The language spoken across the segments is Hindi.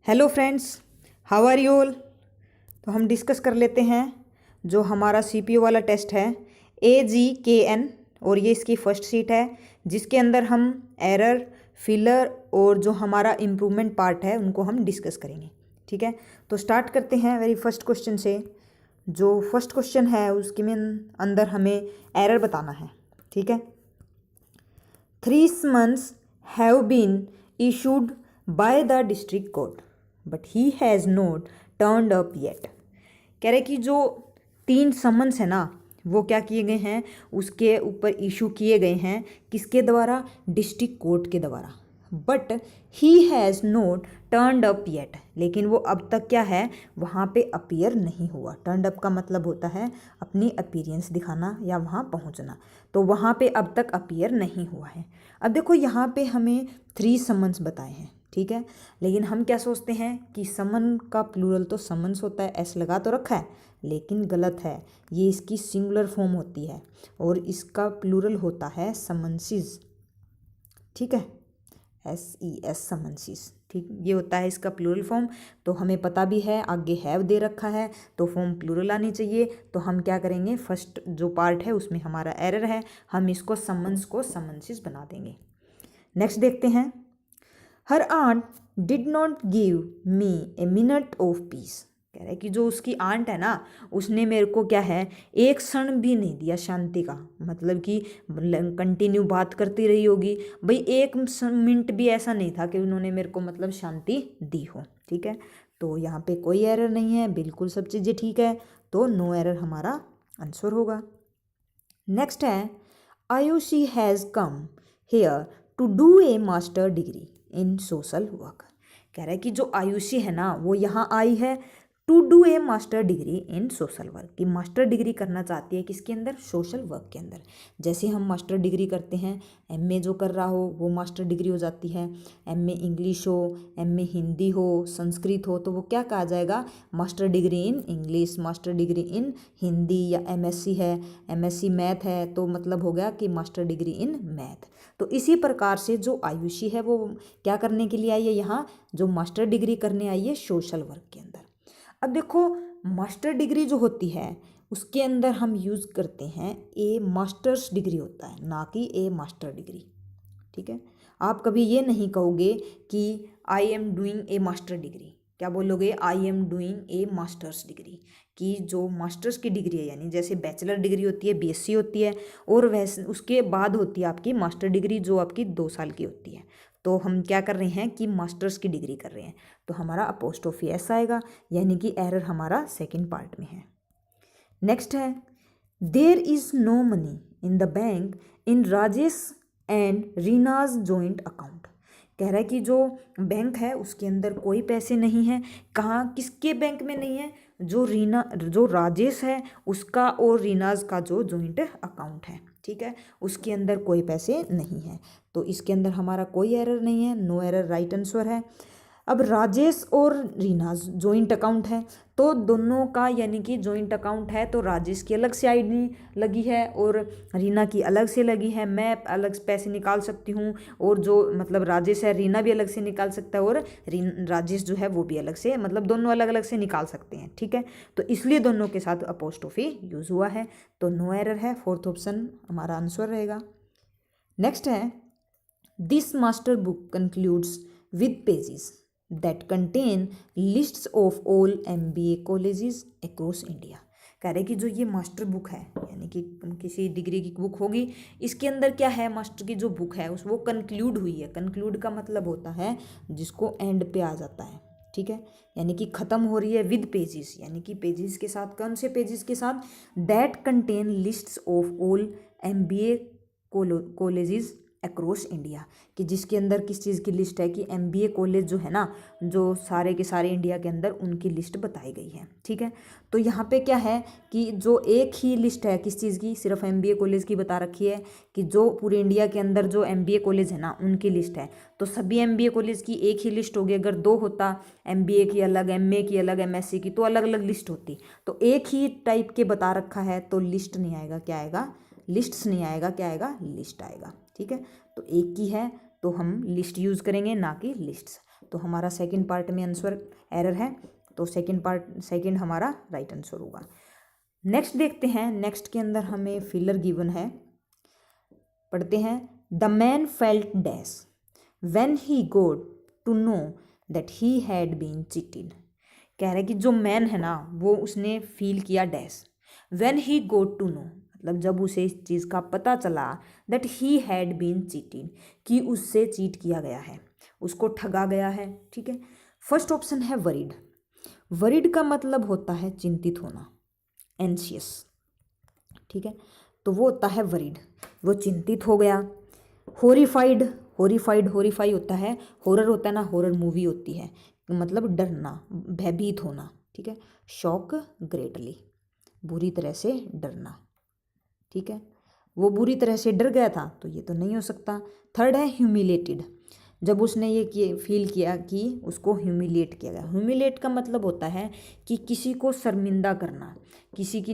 Hello friends, how are you all. तो हम डिस्कस कर लेते हैं जो हमारा सीपीयू वाला टेस्ट है AGKN, और ये इसकी फर्स्ट शीट है जिसके अंदर हम एरर, फिलर और जो हमारा इम्प्रूवमेंट पार्ट है उनको हम डिस्कस करेंगे। ठीक है, तो स्टार्ट करते हैं वेरी फर्स्ट क्वेश्चन से। जो फर्स्ट क्वेश्चन है उसके में अंदर हमें एरर बताना है। ठीक है, 3 summons have been issued by the district court but he has not turned up yet। कह रहे कि जो 3 समन्स है ना वो क्या किए गए हैं, उसके ऊपर इशू किए गए हैं, किसके द्वारा, डिस्ट्रिक्ट कोर्ट के द्वारा। But he has note turned up yet, लेकिन वो अब तक क्या है, वहाँ पे अपीयर नहीं हुआ। टर्नड अप का मतलब होता है अपनी अपीयरेंस दिखाना या वहाँ पहुँचना, तो वहाँ पे अब तक अपीयर नहीं हुआ है। अब देखो यहाँ पे हमें 3 समन्स बताए हैं। ठीक है, लेकिन हम क्या सोचते हैं कि समन का प्लूरल तो समन्स होता है, एस लगा तो रखा है, लेकिन गलत है। ये इसकी सिंगुलर फॉर्म होती है और इसका प्लूरल होता है समन्सिस। ठीक है, SES समन्सिस। ठीक, ये होता है इसका प्लूरल फॉर्म। तो हमें पता भी है, आगे हैव दे रखा है तो फॉर्म प्लूरल आनी चाहिए। तो हम क्या करेंगे, फर्स्ट जो पार्ट है उसमें हमारा एरर है, हम इसको समन्स को समन्सिस बना देंगे। नेक्स्ट देखते हैं। Her aunt did not give me a minute of peace. कह रहा है कि जो उसकी आंट है ना उसने मेरे को क्या है, एक क्षण भी नहीं दिया शांति का। मतलब कि कंटिन्यू बात करती रही होगी भाई, एक मिनट भी ऐसा नहीं था कि उन्होंने मेरे को मतलब शांति दी हो। ठीक है, तो यहाँ पे कोई एरर नहीं है, बिल्कुल सब चीज़ें ठीक है, तो नो एरर हमारा आंसर होगा। नेक्स्ट है, Ayushi has come here to do a master degree in social work. कह रहा है कि जो आयुषी है ना वो यहाँ आई है to do a master degree in social work, की मास्टर डिग्री करना चाहती है किसके अंदर, सोशल वर्क के अंदर। जैसे हम मास्टर डिग्री करते हैं, MA जो कर रहा हो वो मास्टर डिग्री हो जाती है। MA इंग्लिश हो, MA हिंदी हो, संस्कृत हो, तो वो क्या कहा जाएगा, master degree in English, master degree इन हिंदी, या MSc है, MSc मैथ है तो मतलब हो गया कि मास्टर डिग्री इन मैथ। तो इसी प्रकार से जो आयुषी है वो क्या करने के लिए आई है, यहाँ जो मास्टर डिग्री करने आई है सोशल वर्क के अंदर। अब देखो मास्टर डिग्री जो होती है उसके अंदर हम यूज़ करते हैं ए मास्टर्स डिग्री होता है, ना कि ए मास्टर डिग्री। ठीक है, आप कभी ये नहीं कहोगे कि I am doing a master degree, क्या बोलोगे, I am doing a masters degree. कि जो मास्टर्स की डिग्री है, यानी जैसे बैचलर डिग्री होती है, BSc होती है, और वैसे उसके बाद होती है आपकी मास्टर डिग्री जो आपकी 2 साल की होती है। तो हम क्या कर रहे हैं कि मास्टर्स की डिग्री कर रहे हैं, तो हमारा अपोस्ट्रोफी एस आएगा, यानी कि एरर हमारा सेकंड पार्ट में है। नेक्स्ट है, there is no money in the bank in Rajesh and Reena's joint account. कह रहा है कि जो बैंक है उसके अंदर कोई पैसे नहीं है। कहाँ, किसके बैंक में नहीं है, जो राजेश है उसका और रीनाज का जो जॉइंट अकाउंट है, ठीक है, उसके अंदर कोई पैसे नहीं है। तो इसके अंदर हमारा कोई एरर नहीं है, नो एरर राइट आंसर है। अब राजेश और रीना जॉइंट अकाउंट है, तो दोनों का यानी कि जॉइंट अकाउंट है, तो राजेश की अलग से आईडी लगी है और रीना की अलग से लगी है। मैं अलग से पैसे निकाल सकती हूँ, और जो मतलब राजेश है रीना भी अलग से निकाल सकता है, और राजेश जो है वो भी अलग से, मतलब दोनों अलग अलग से निकाल सकते हैं। ठीक है, तो इसलिए दोनों के साथ अपोस्ट्रोफी यूज हुआ है, तो नो एरर है, फोर्थ ऑप्शन हमारा आंसर रहेगा। नेक्स्ट है, this master book concludes with pages that contain lists of all MBA colleges across India। कह रहे कि जो ये मास्टर बुक है, यानी कि किसी डिग्री की बुक होगी, इसके अंदर क्या है, मास्टर की जो बुक है उस वो कंक्लूड हुई है। कंक्लूड का मतलब होता है जिसको एंड पे आ जाता है। ठीक है, यानी कि ख़त्म हो रही है विद पेजेस, यानी कि पेजेस के साथ, कौन से पेजेस के साथ, that contain lists of all MBA colleges across India, कि जिसके अंदर किस चीज़ की लिस्ट है, कि MBA कॉलेज जो है ना, जो सारे के सारे इंडिया के अंदर उनकी लिस्ट बताई गई है। ठीक है, तो यहाँ पे क्या है कि जो एक ही लिस्ट है किस चीज़ की, सिर्फ MBA कॉलेज की बता रखी है, कि जो पूरे इंडिया के अंदर जो MBA कॉलेज है ना उनकी लिस्ट है, तो सभी MBA कॉलेज की एक ही लिस्ट होगी। अगर 2 होता, MBA की अलग, MA की अलग, MSc की, तो अलग अलग लिस्ट होती। तो एक ही टाइप के बता रखा है तो लिस्ट नहीं आएगा, क्या आएगा, लिस्ट्स नहीं आएगा, क्या आएगा, लिस्ट आएगा। ठीक है, तो एक की है तो हम लिस्ट यूज़ करेंगे, ना कि लिस्ट्स। तो हमारा सेकंड पार्ट में आंसर एरर है, तो सेकंड हमारा राइट आंसर होगा। नेक्स्ट देखते हैं, नेक्स्ट के अंदर हमें फिलर गिवन है, पढ़ते हैं। The man felt dash when he got to know that he had been cheated. कह रहा है कि जो मैन है ना वो उसने फील किया dash when he got to know, मतलब जब उसे इस चीज़ का पता चला that he had been cheated, कि उससे चीट किया गया है, उसको ठगा गया है। ठीक है, फर्स्ट ऑप्शन है वरीड। वरीड का मतलब होता है चिंतित होना, एंशियस। ठीक है, तो वो होता है वरीड, वो चिंतित हो गया। होरीफाइड, होरीफाई होता है, हॉरर होता है ना, हॉरर मूवी होती है, मतलब डरना, भयभीत होना। ठीक है, शॉक ग्रेटली, बुरी तरह से डरना। ठीक है, वो बुरी तरह से डर गया था, तो ये तो नहीं हो सकता। थर्ड है ह्यूमिलेटेड, जब उसने ये फील किया कि उसको ह्यूमिलेट किया गया। ह्यूमिलेट का मतलब होता है कि किसी को शर्मिंदा करना, किसी की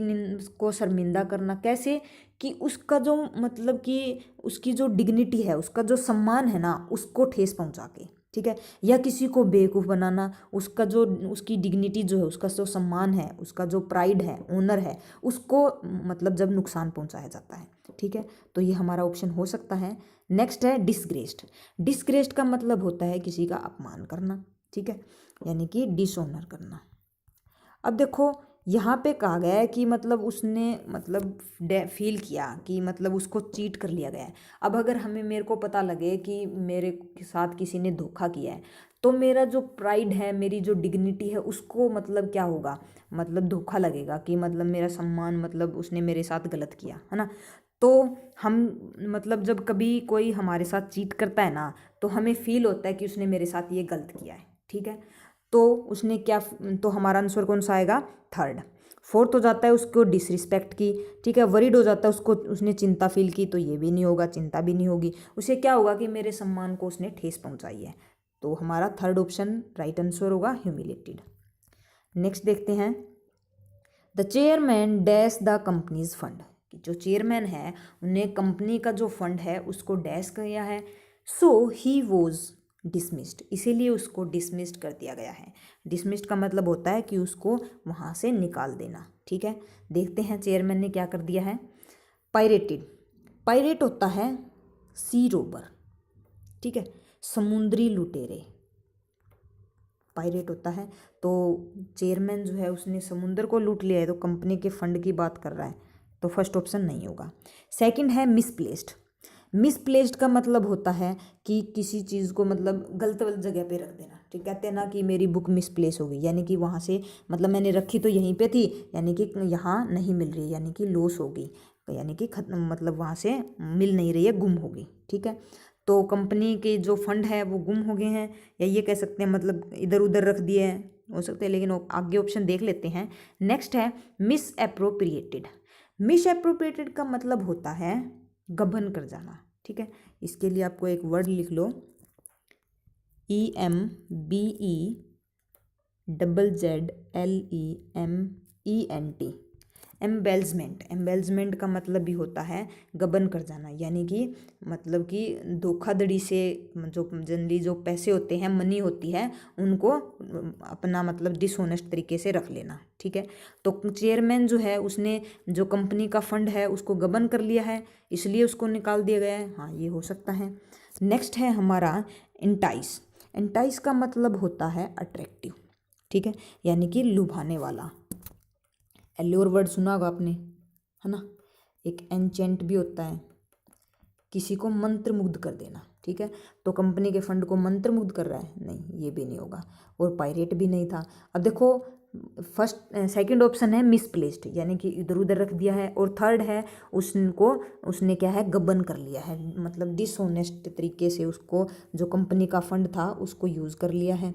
को शर्मिंदा करना। कैसे कि उसका जो मतलब कि उसकी जो डिग्निटी है, उसका जो सम्मान है ना, उसको ठेस पहुंचा के। ठीक है, या किसी को बेवकूफ़ बनाना, उसका जो उसकी डिग्निटी जो है, उसका जो सम्मान है, उसका जो प्राइड है, ऑनर है, उसको मतलब जब नुकसान पहुंचाया जाता है। ठीक है, तो ये हमारा ऑप्शन हो सकता है। नेक्स्ट है डिसग्रेस्ड। डिसग्रेस्ड का मतलब होता है किसी का अपमान करना। ठीक है, यानी कि डिसऑनर करना। अब देखो यहाँ पे कहा गया है कि मतलब उसने मतलब फील किया कि मतलब उसको चीट कर लिया गया है। अब अगर मेरे को पता लगे कि मेरे साथ किसी ने धोखा किया है, तो मेरा जो प्राइड है, मेरी जो डिग्निटी है, उसको मतलब क्या होगा, मतलब धोखा लगेगा कि मतलब मेरा सम्मान, मतलब उसने मेरे साथ गलत किया है ना। तो हम मतलब जब कभी कोई हमारे साथ चीट करता है ना, तो हमें फील होता है कि उसने मेरे साथ ये गलत किया है। ठीक है, तो उसने क्या, तो हमारा आंसर कौन सा आएगा, थर्ड। फोर्थ हो जाता है उसको डिसरिस्पेक्ट की। ठीक है, वरीड हो जाता है उसको, उसने चिंता फील की, तो ये भी नहीं होगा, चिंता भी नहीं होगी। उसे क्या होगा कि मेरे सम्मान को उसने ठेस पहुंचाई है, तो हमारा थर्ड ऑप्शन राइट आंसर होगा ह्यूमिलेटेड। नेक्स्ट देखते हैं, the chairman dash the companies fund. जो चेयरमैन है उन्हें कंपनी का जो फंड है उसको डैश किया है। सो ही वॉज डिसमिस्ड, इसीलिए उसको डिसमिस्ड कर दिया गया है। डिसमिस्ड का मतलब होता है कि उसको वहाँ से निकाल देना। ठीक है, देखते हैं चेयरमैन ने क्या कर दिया है। पायरेटेड, पायरेट होता है सी रोबर। ठीक है, समुद्री लुटेरे, पायरेट होता है। तो चेयरमैन जो है उसने समुद्र को लूट लिया है, तो कंपनी के फंड की बात कर रहा है, तो फर्स्ट ऑप्शन नहीं होगा। सेकंड है मिसप्लेस्ड। मिसप्लेस्ड का मतलब होता है कि किसी चीज़ को मतलब गलत जगह पे रख देना। ठीक, कहते हैं ना कि मेरी बुक मिसप्लेस हो गई, यानी कि वहाँ से मतलब मैंने रखी तो यहीं पे थी, यानी कि यहाँ नहीं मिल रही, यानी कि लॉस हो गई, यानी कि खत्म, मतलब वहाँ से मिल नहीं रही है, गुम हो गई। ठीक है, तो कंपनी के जो फंड है वो गुम हो गए हैं, या ये कह सकते हैं मतलब इधर उधर रख दिए हैं, हो सकते हैं। लेकिन आगे ऑप्शन देख लेते हैं। नेक्स्ट है मिस एप्रोप्रिएटेड। मिस एप्रोप्रिएटेड का मतलब होता है गबन कर जाना। ठीक है, इसके लिए आपको एक वर्ड लिख लो, EMBEZZLEMENT, एम्बेल्समेंट। एम्बेल्समेंट का मतलब भी होता है गबन कर जाना, यानी कि मतलब कि धोखाधड़ी से जो जनरली जो पैसे होते हैं, मनी होती है, उनको अपना मतलब डिसऑनेस्ट तरीके से रख लेना। ठीक है, तो चेयरमैन जो है उसने जो कंपनी का फंड है उसको गबन कर लिया है, इसलिए उसको निकाल दिया गया है। हाँ, ये हो सकता है। नेक्स्ट है हमारा एंटाइस। एंटाइस का मतलब होता है अट्रैक्टिव। ठीक है, यानी कि लुभाने वाला। एल्योर वर्ड सुना होगा आपने, है ना। एक एंचेंट भी होता है, किसी को मंत्रमुग्ध कर देना। ठीक है, तो कंपनी के फंड को मंत्रमुग्ध कर रहा है, नहीं, ये भी नहीं होगा। और पायरेट भी नहीं था। अब देखो सेकंड ऑप्शन है मिसप्लेस्ड, यानी कि इधर उधर रख दिया है। और थर्ड है उसने क्या है, गबन कर लिया है, मतलब डिसऑनेस्ट तरीके से उसको जो कंपनी का फंड था उसको यूज़ कर लिया है,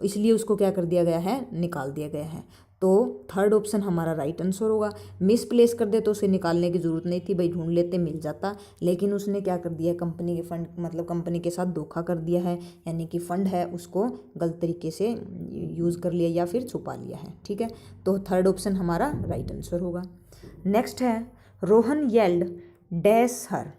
इसलिए उसको क्या कर दिया गया है, निकाल दिया गया है। तो थर्ड ऑप्शन हमारा राइट आंसर होगा। मिसप्लेस कर दे तो उसे निकालने की ज़रूरत नहीं थी भाई, ढूंढ लेते मिल जाता, लेकिन उसने क्या कर दिया, कंपनी के फंड मतलब कंपनी के साथ धोखा कर दिया है, यानी कि फंड है उसको गलत तरीके से यूज़ कर लिया या फिर छुपा लिया है। ठीक है, तो थर्ड ऑप्शन हमारा राइट आंसर होगा। नेक्स्ट है Rohan yelled dash her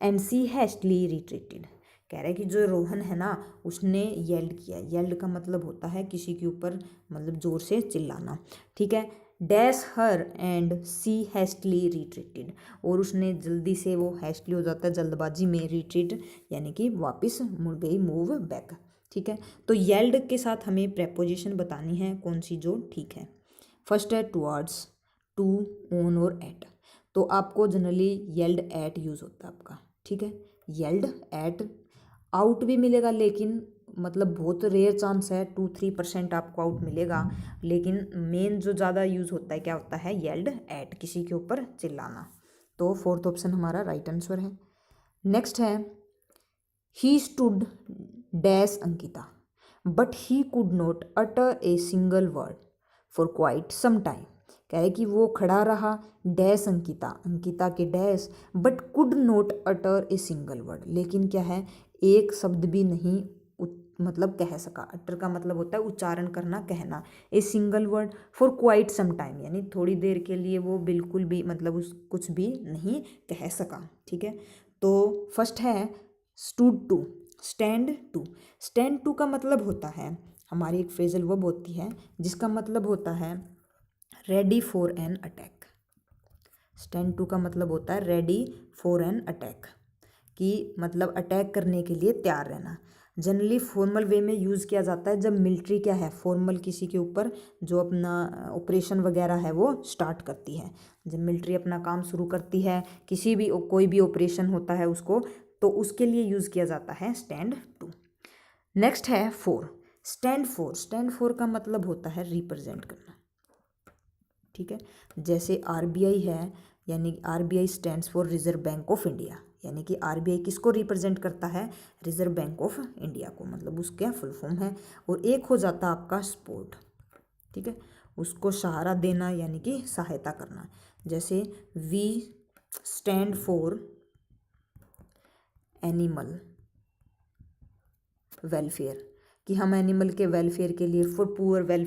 and she hastily retreated. कह रहा है कि जो रोहन है ना उसने येल्ड किया। येल्ड का मतलब होता है किसी के ऊपर मतलब ज़ोर से चिल्लाना, ठीक है। Dash her and she hastily retreated, और उसने जल्दी से, वो हैस्टली हो जाता है जल्दबाजी में, रिट्रीट यानी कि वापस मुड़ गई, मूव बैक, ठीक है। तो येल्ड के साथ हमें प्रेपोजिशन बतानी है कौन सी जो ठीक है। फर्स्ट है टुवर्ड्स, टू, ऑन और एट। तो आपको जनरली येल्ड एट यूज़ होता है आपका, ठीक है। येल्ड एट, आउट भी मिलेगा लेकिन मतलब बहुत रेयर चांस है, 2-3% आपको आउट मिलेगा, लेकिन मेन जो ज़्यादा यूज़ होता है क्या होता है, येल्ड एट, किसी के ऊपर चिल्लाना। तो फोर्थ ऑप्शन हमारा राइट आंसर है। नेक्स्ट है he stood dash Ankita but he could not utter a single word for quite some time. कह रहे कि वो खड़ा रहा डैश अंकिता, अंकिता के dash, but could not utter a single word, लेकिन क्या है एक शब्द भी नहीं मतलब कह सका। अटर का मतलब होता है उच्चारण करना, कहना। A single word for quite some time, यानी थोड़ी देर के लिए वो बिल्कुल भी मतलब उस कुछ भी नहीं कह सका, ठीक है। तो फर्स्ट है stood to, stand to. Stand to का मतलब होता है, हमारी एक फ्रेजल वर्ब होती है जिसका मतलब होता है ready for an attack. Stand to का मतलब होता है रेडी फॉर एन अटैक, कि मतलब अटैक करने के लिए तैयार रहना। जनरली फॉर्मल वे में यूज़ किया जाता है जब मिलिट्री क्या है, फॉर्मल किसी के ऊपर जो अपना ऑपरेशन वगैरह है वो स्टार्ट करती है। जब मिलिट्री अपना काम शुरू करती है, किसी भी कोई भी ऑपरेशन होता है उसको, तो उसके लिए यूज़ किया जाता है स्टैंड टू। नेक्स्ट है four, stand for. Stand for का मतलब होता है रिप्रेजेंट करना, ठीक है। जैसे आरबीआई है, यानी RBI stands for reserve bank of India, यानी कि आरबीआई किसको रिप्रेजेंट करता है, रिजर्व बैंक ऑफ इंडिया को, मतलब उसका फुल फॉर्म है। और एक हो जाता है आपका सपोर्ट, ठीक है, उसको सहारा देना यानी कि सहायता करना। जैसे we stand for animal welfare, कि हम एनिमल के वेलफेयर के लिए, फॉर पुअर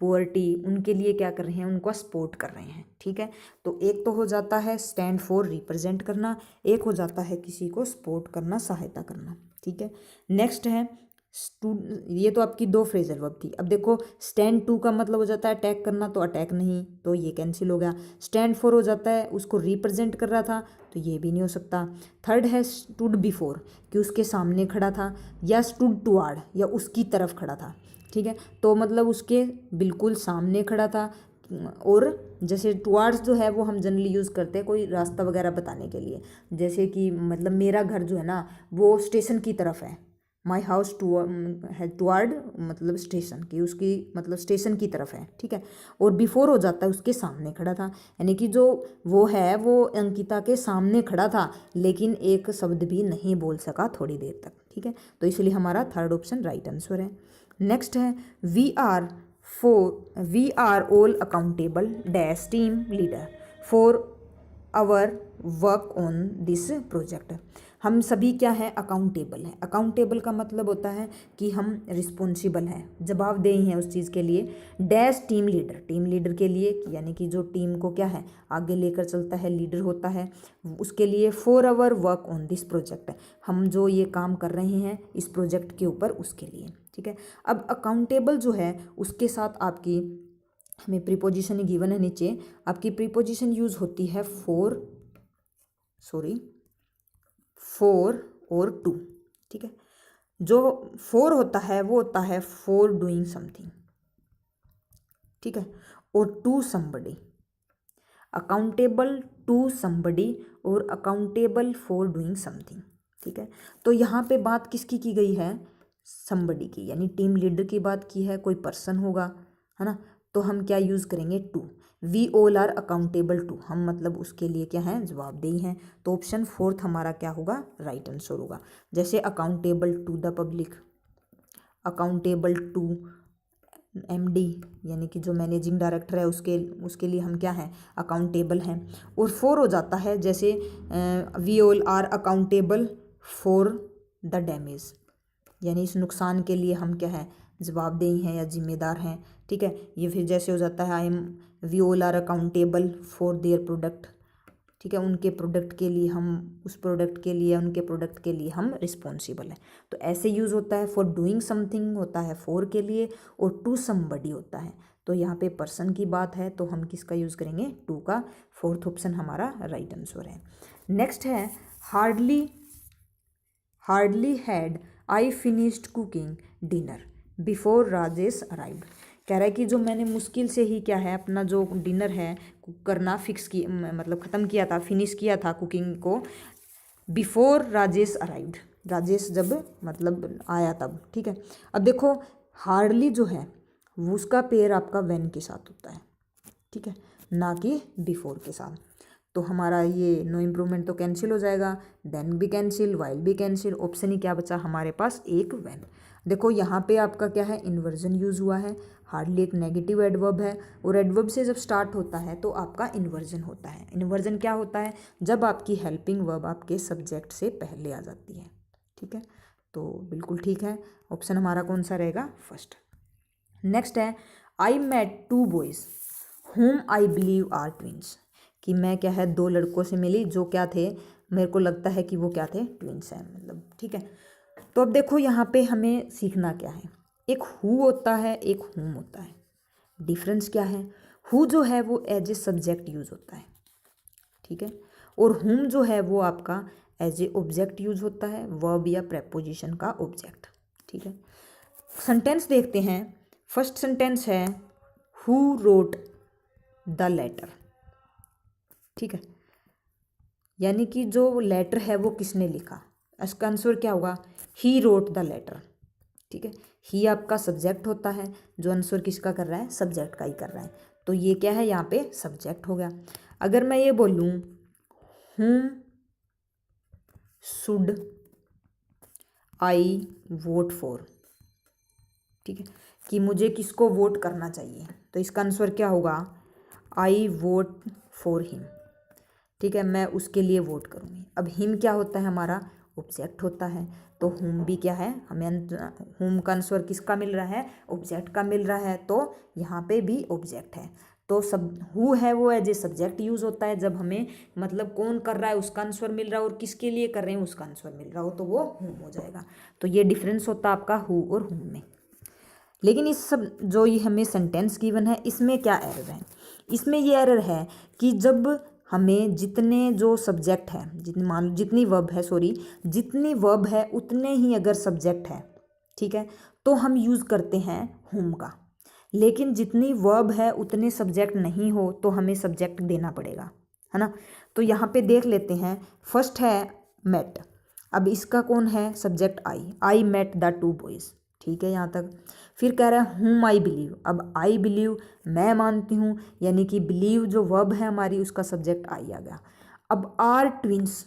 पुअर्टी, उनके लिए क्या कर रहे हैं, उनको सपोर्ट कर रहे हैं, ठीक है। तो एक तो हो जाता है स्टैंड फॉर रिप्रेजेंट करना, एक हो जाता है किसी को सपोर्ट करना, सहायता करना, ठीक है। नेक्स्ट है ये तो आपकी दो फ्रेजल वर्ब थी। अब देखो स्टैंड टू का मतलब हो जाता है अटैक करना, तो अटैक नहीं, तो ये कैंसिल हो गया। स्टैंड फॉर हो जाता है उसको रिप्रेजेंट कर रहा था, तो ये भी नहीं हो सकता। थर्ड है स्टूड बिफोर, कि उसके सामने खड़ा था, या स्टूड टुवार्ड, या उसकी तरफ खड़ा था, ठीक है। तो मतलब उसके बिल्कुल सामने खड़ा था। और जैसे टुवार्ड्स जो है वो हम जनरली यूज़ करते हैं कोई रास्ता वगैरह बताने के लिए, जैसे कि मतलब मेरा घर जो है ना वो स्टेशन की तरफ है, माई हाउस टुवार्ड मतलब स्टेशन की, उसकी मतलब स्टेशन की तरफ है, ठीक है। और बिफोर हो जाता है उसके सामने खड़ा था, यानी कि जो वो है वो अंकिता के सामने खड़ा था लेकिन एक शब्द भी नहीं बोल सका थोड़ी देर तक, ठीक है। तो इसलिए हमारा थर्ड ऑप्शन राइट आंसर है। नेक्स्ट है we are all accountable dash team leader for our work on this project. हम सभी क्या है, अकाउंटेबल हैं। अकाउंटेबल का मतलब होता है कि हम रिस्पॉन्सिबल हैं, जवाबदेही हैं उस चीज़ के लिए। Dash team leader, team leader के लिए यानी कि जो टीम को क्या है आगे लेकर चलता है, लीडर होता है उसके लिए। For our work on this project, हम जो ये काम कर रहे हैं इस प्रोजेक्ट के ऊपर, उसके लिए, ठीक है। अब अकाउंटेबल जो है उसके साथ आपकी हमें प्रीपोजिशन गिवन है नीचे, आपकी प्रीपोजिशन यूज़ होती है फोर और टू, ठीक है। जो फोर होता है वो होता है फॉर डूइंग समथिंग, ठीक है, और to somebody, accountable to somebody और अकाउंटेबल फॉर डूइंग समथिंग, ठीक है। तो यहाँ पे बात किसकी की गई है, समबडी की, यानी टीम लीडर की बात की है, कोई पर्सन होगा, है ना। तो हम क्या यूज़ करेंगे, to. We all are accountable to, हम मतलब उसके लिए क्या है, जवाबदेही हैं। तो ऑप्शन फोर्थ हमारा क्या होगा, राइट आंसर होगा। जैसे accountable to the public, accountable to MD यानी कि जो मैनेजिंग डायरेक्टर है उसके लिए हम क्या हैं, अकाउंटेबल हैं। और फोर हो जाता है जैसे we all are accountable for the damage, यानी इस नुकसान के लिए हम क्या है, जवाबदेही हैं या जिम्मेदार हैं, ठीक है। ये फिर जैसे हो जाता है we all are accountable for their product, ठीक है, उनके प्रोडक्ट के लिए हम उस प्रोडक्ट के लिए उनके प्रोडक्ट के लिए हम रिस्पॉन्सिबल हैं। तो ऐसे यूज़ होता है फॉर डूइंग समथिंग होता है फॉर के लिए, और टू समबडी होता है। तो यहाँ पे पर्सन की बात है तो हम किसका यूज़ करेंगे, टू का। फोर्थ ऑप्शन हमारा राइट आंसर है। नेक्स्ट है hardly had I finished cooking dinner before Rajesh arrived. कह रहा है कि जो मैंने मुश्किल से ही क्या है अपना जो डिनर है कुक करना फिक्स की मतलब ख़त्म किया था, फिनिश किया था कुकिंग को बिफोर राजेश अराइव्ड, राजेश जब मतलब आया तब। ठीक है, अब देखो हार्डली जो है वो उसका पेयर आपका व्हेन के साथ होता है, ठीक है, ना कि बिफोर के साथ। तो हमारा ये नो इम्प्रूवमेंट तो कैंसिल हो जाएगा, देन भी कैंसिल, वाइल भी कैंसिल, ऑप्शन ही क्या बचा हमारे पास, एक व्हेन। देखो यहाँ पे आपका क्या है, इन्वर्जन यूज़ हुआ है। हार्डली एक नेगेटिव एडवर्ब है और एडवर्ब से जब स्टार्ट होता है तो आपका इन्वर्जन होता है। इन्वर्जन क्या होता है, जब आपकी हेल्पिंग वर्ब आपके सब्जेक्ट से पहले आ जाती है। ठीक है, तो बिल्कुल ठीक है, ऑप्शन हमारा कौन सा रहेगा, फर्स्ट। नेक्स्ट है I met two boys whom I believe are twins, कि मैं क्या है दो लड़कों से मिली जो क्या थे, मेरे को लगता है कि वो क्या थे, ट्विंस हैं मतलब। ठीक है, तो अब देखो यहाँ पे हमें सीखना क्या है, एक हु होता है एक हुम होता है। डिफरेंस क्या है, हु जो है वो एज ए सब्जेक्ट यूज होता है, ठीक है, और हुम जो है वो आपका एज ए ऑब्जेक्ट यूज होता है, वर्ब या प्रेपोजिशन का ऑब्जेक्ट। ठीक है, सेंटेंस देखते हैं। फर्स्ट सेंटेंस है हु रोट द लेटर। ठीक है, यानी कि जो लेटर है वो किसने लिखा, इसका आंसर क्या होगा, ही रोट द लेटर। ठीक है, ही आपका सब्जेक्ट होता है, जो आंसर किसका कर रहा है, सब्जेक्ट का ही कर रहा है, तो ये क्या है यहाँ पे सब्जेक्ट हो गया। अगर मैं ये बोलूँ whom should I vote for, ठीक है, कि मुझे किसको वोट करना चाहिए, तो इसका आंसर क्या होगा, आई वोट फॉर हिम। ठीक है, मैं उसके लिए वोट करूँगी। अब हिम क्या होता है, हमारा ऑब्जेक्ट होता है, तो हुम भी क्या है, हमें हुम का आंसर किसका मिल रहा है, ऑब्जेक्ट का मिल रहा है, तो यहाँ पे भी ऑब्जेक्ट है। तो सब हु है वो एज ए सब्जेक्ट यूज़ होता है जब हमें मतलब कौन कर रहा है उसका आंसर मिल रहा है और किसके लिए कर रहे हैं उसका आंसर मिल रहा हो, तो वो हुम हो जाएगा। तो ये डिफरेंस होता है आपका हु और हुम में। लेकिन इस सब जो ये हमें सेंटेंस गिवन है इसमें क्या एरर है, इसमें ये एरर है कि जब हमें जितने जो सब्जेक्ट है, जितनी मान लो जितनी वर्ब है, सॉरी जितनी वर्ब है उतने ही अगर सब्जेक्ट है, ठीक है, तो हम यूज़ करते हैं हुम का। लेकिन जितनी वर्ब है उतने सब्जेक्ट नहीं हो तो हमें सब्जेक्ट देना पड़ेगा, है ना। तो यहाँ पे देख लेते हैं, फर्स्ट है मेट, अब इसका कौन है subject, I met the two boys. ठीक है यहाँ तक। फिर कह रहा है हुम आई बिलीव, अब आई बिलीव मैं मानती हूँ, यानी कि बिलीव जो वर्ब है हमारी उसका सब्जेक्ट आई आ गया। अब आर ट्विंस,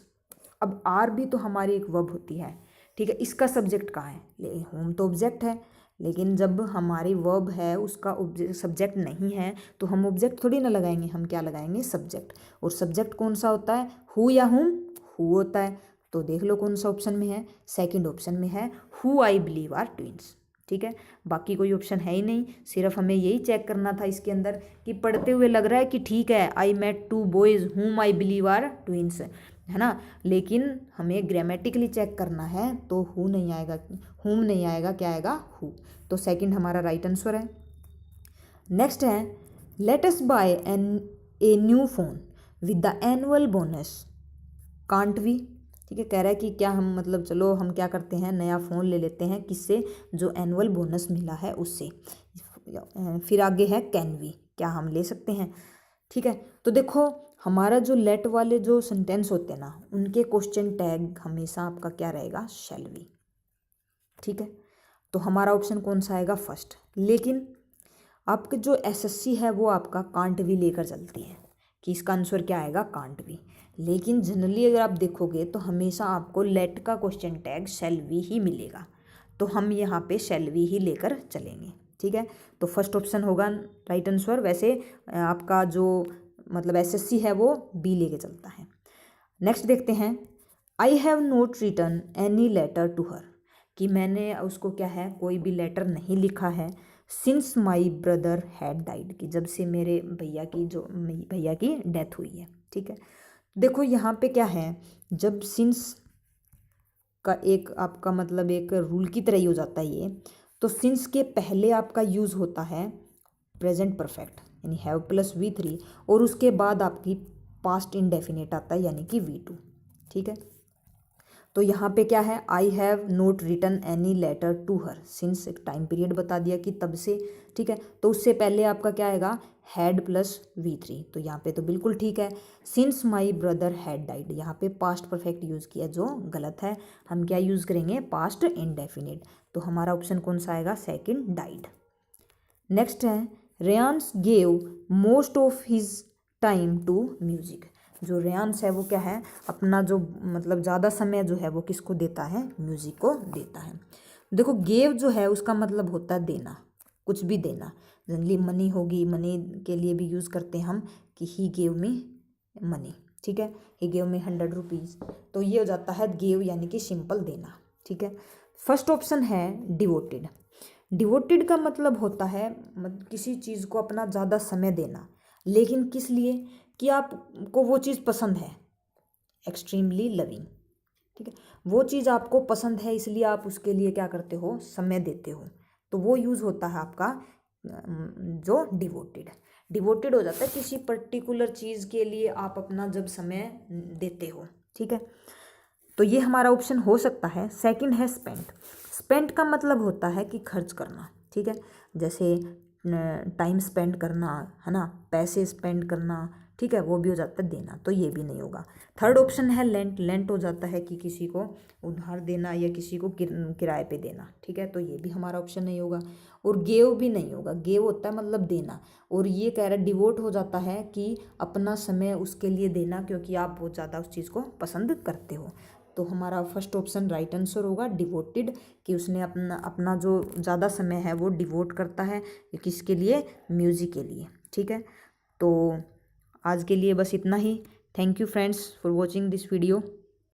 अब आर भी तो हमारी एक वर्ब होती है, ठीक है, इसका सब्जेक्ट कहाँ है, लेकिन होम तो ऑब्जेक्ट है, लेकिन जब हमारी वर्ब है उसका सब्जेक्ट नहीं है तो हम ऑब्जेक्ट थोड़ी ना लगाएंगे, हम क्या लगाएंगे, सब्जेक्ट। और सब्जेक्ट कौन सा होता है, हु या हुम, हु होता है। तो देख लो कौन सा ऑप्शन में है, सेकंड ऑप्शन में है who I believe are twins. ठीक है, बाकी कोई ऑप्शन है ही नहीं, सिर्फ हमें यही चेक करना था इसके अंदर कि पढ़ते हुए लग रहा है कि ठीक है आई मेट टू बॉयज़ हुम आई बिलीव आर ट्विंस, है ना, लेकिन हमें ग्रामेटिकली चेक करना है तो हु नहीं आएगा, हुम नहीं आएगा, क्या आएगा, हु। तो सेकंड हमारा राइट आंसर है। नेक्स्ट है let us buy a new phone with the annual bonus can't we. ठीक है, कह रहा है कि क्या हम मतलब चलो हम क्या करते हैं, नया फ़ोन ले लेते हैं, किससे, जो एनुअल बोनस मिला है उससे। फिर आगे है कैन वी, क्या हम ले सकते हैं। ठीक है, तो देखो हमारा जो लेट वाले जो सेंटेंस होते हैं ना उनके क्वेश्चन टैग हमेशा आपका क्या रहेगा, शैल वी। ठीक है, तो हमारा ऑप्शन कौन सा आएगा, फर्स्ट। लेकिन आपके जो एसएससी है वो आपका कांट भी लेकर चलती है कि इसका आंसर क्या आएगा, कांट भी। लेकिन जनरली अगर आप देखोगे तो हमेशा आपको लेट का क्वेश्चन टैग शैल वी ही मिलेगा, तो हम यहाँ पे शैल वी ही लेकर चलेंगे। ठीक है, तो फर्स्ट ऑप्शन होगा राइट आंसर। वैसे आपका जो मतलब एसएससी है वो बी लेके चलता है। नेक्स्ट देखते हैं I have not written any letter to her, कि मैंने उसको क्या है कोई भी लेटर नहीं लिखा है since my brother had died, कि जब से मेरे भैया की डेथ हुई है। ठीक है, देखो यहाँ पे क्या है, जब सिंस का एक आपका मतलब एक रूल की तरह ही हो जाता है ये, तो सिंस के पहले आपका यूज़ होता है प्रेजेंट परफेक्ट यानी हैव प्लस V3, और उसके बाद आपकी पास्ट इंडेफिनिट आता है यानी कि V2। ठीक है, तो यहाँ पे क्या है, I have not written any letter to her, since एक टाइम पीरियड बता दिया कि तब से। ठीक है, तो उससे पहले आपका क्या आएगा, हैड प्लस V3, तो यहाँ पे तो बिल्कुल ठीक है। Since my brother had died, यहाँ पे पास्ट परफेक्ट यूज़ किया जो गलत है, हम क्या यूज़ करेंगे, पास्ट इंडेफिनिट। तो हमारा ऑप्शन कौन सा आएगा, सेकंड, डाइड। नेक्स्ट है, Reyansh gave most of his time to music, जो रेयांस है वो क्या है, अपना जो मतलब ज़्यादा समय जो है वो किसको देता है, म्यूजिक को देता है। देखो गेव जो है उसका मतलब होता है देना, कुछ भी देना, जनरली मनी होगी, मनी के लिए भी यूज़ करते हैं हम कि ही गेव मी मनी। ठीक है, ही गेव मी 100 रुपीज़, तो ये हो जाता है गेव यानी कि सिंपल देना। ठीक है, फर्स्ट ऑप्शन है डिवोटेड। डिवोटेड का मतलब होता है किसी चीज़ को अपना ज़्यादा समय देना, लेकिन किस लिए, कि आपको वो चीज़ पसंद है, एक्सट्रीमली लविंग। ठीक है, वो चीज़ आपको पसंद है इसलिए आप उसके लिए क्या करते हो, समय देते हो, तो वो यूज़ होता है आपका जो डिवोटेड। डिवोटेड हो जाता है किसी पर्टिकुलर चीज़ के लिए आप अपना जब समय देते हो। ठीक है, तो ये हमारा ऑप्शन हो सकता है। सेकंड है स्पेंट। स्पेंट का मतलब होता है कि खर्च करना। ठीक है, जैसे टाइम स्पेंड करना है ना, पैसे स्पेंड करना। ठीक है, वो भी हो जाता है देना, तो ये भी नहीं होगा। थर्ड ऑप्शन है लेंट। लेंट हो जाता है कि किसी को उधार देना या किसी को किराए पे देना। ठीक है, तो ये भी हमारा ऑप्शन नहीं होगा। और गेव भी नहीं होगा, गेव होता है मतलब देना, और ये कह रहा है डिवोट हो जाता है कि अपना समय उसके लिए देना क्योंकि आप बहुत ज़्यादा उस चीज़ को पसंद करते हो। तो हमारा फर्स्ट ऑप्शन राइट आंसर होगा डिवोटेड, कि उसने अपना जो ज़्यादा समय है वो डिवोट करता है किसके लिए, म्यूज़िक के लिए। ठीक है, तो आज के लिए बस इतना ही। Thank you friends for watching this video.